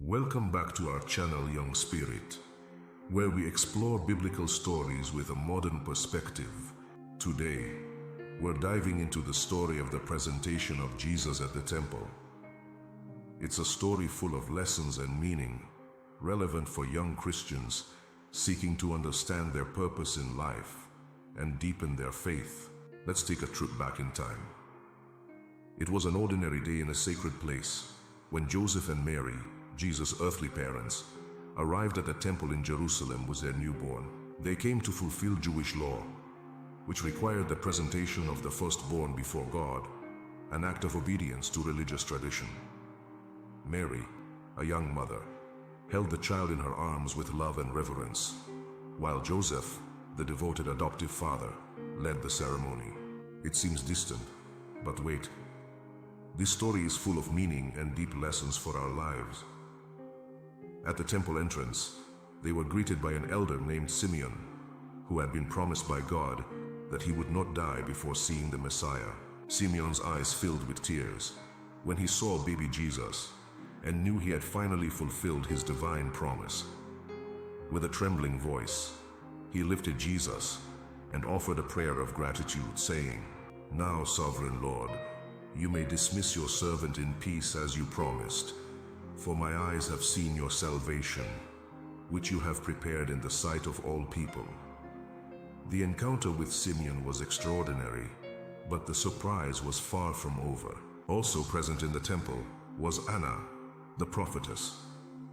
Welcome back to our channel, Young Spirit, where we explore biblical stories with a modern perspective. Today, we're diving into the story of the presentation of Jesus at the temple. It's a story full of lessons and meaning, relevant for young Christians seeking to understand their purpose in life and deepen their faith. Let's take a trip back in time. It was an ordinary day in a sacred place when Joseph and Mary, Jesus' earthly parents, arrived at the temple in Jerusalem with their newborn. They came to fulfill Jewish law, which required the presentation of the firstborn before God, an act of obedience to religious tradition. Mary, a young mother, held the child in her arms with love and reverence, while Joseph, the devoted adoptive father, led the ceremony. It seems distant, but wait. This story is full of meaning and deep lessons for our lives. At the temple entrance, they were greeted by an elder named Simeon, who had been promised by God that he would not die before seeing the Messiah. Simeon's eyes filled with tears when he saw baby Jesus and knew he had finally fulfilled his divine promise. With a trembling voice, he lifted Jesus and offered a prayer of gratitude, saying, "Now, Sovereign Lord, you may dismiss your servant in peace as you promised. For my eyes have seen your salvation, which you have prepared in the sight of all people." The encounter with Simeon was extraordinary, but the surprise was far from over. Also present in the temple was Anna, the prophetess,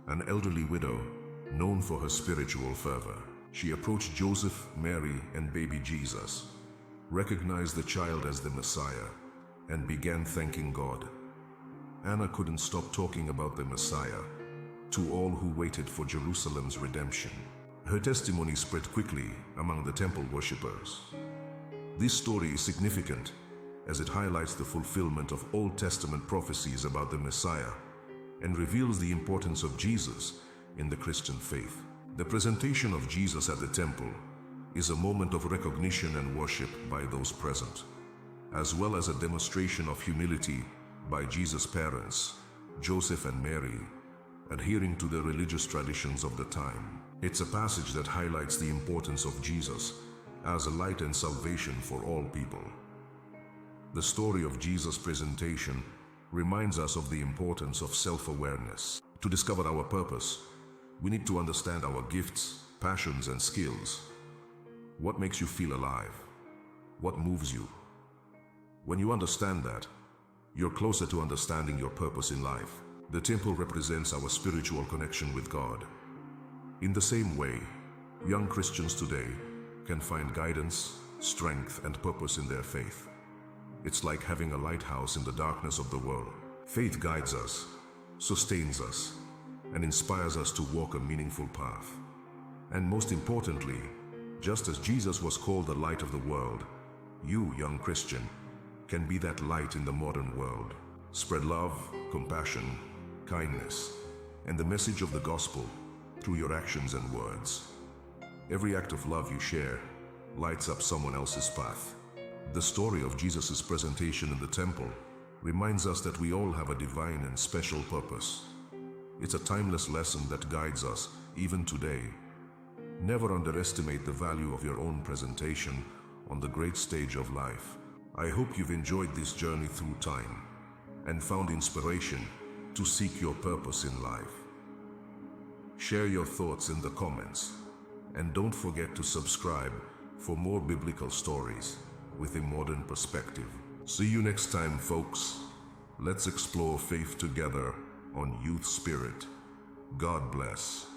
an elderly widow known for her spiritual fervor. She approached Joseph, Mary, and baby Jesus, recognized the child as the Messiah, and began thanking God. Anna couldn't stop talking about the Messiah to all who waited for Jerusalem's redemption. Her testimony spread quickly among the temple worshippers. This story is significant as it highlights the fulfillment of Old Testament prophecies about the Messiah and reveals the importance of Jesus in the Christian faith. The presentation of Jesus at the temple is a moment of recognition and worship by those present, as well as a demonstration of humility by Jesus' parents, Joseph and Mary, adhering to the religious traditions of the time. It's a passage that highlights the importance of Jesus as a light and salvation for all people. The story of Jesus' presentation reminds us of the importance of self-awareness. To discover our purpose, we need to understand our gifts, passions, and skills. What makes you feel alive? What moves you? When you understand that, you're closer to understanding your purpose in life. The temple represents our spiritual connection with God. In the same way, young Christians today can find guidance, strength, and purpose in their faith. It's like having a lighthouse in the darkness of the world. Faith guides us, sustains us, and inspires us to walk a meaningful path. And most importantly, just as Jesus was called the light of the world, you, young Christian, can be that light in the modern world. Spread love, compassion, kindness, and the message of the gospel through your actions and words. Every act of love you share lights up someone else's path. The story of Jesus' presentation in the temple reminds us that we all have a divine and special purpose. It's a timeless lesson that guides us even today. Never underestimate the value of your own presentation on the great stage of life. I hope you've enjoyed this journey through time and found inspiration to seek your purpose in life. Share your thoughts in the comments, and don't forget to subscribe for more biblical stories with a modern perspective. See you next time, folks. Let's explore faith together on Youth Spirit. God bless.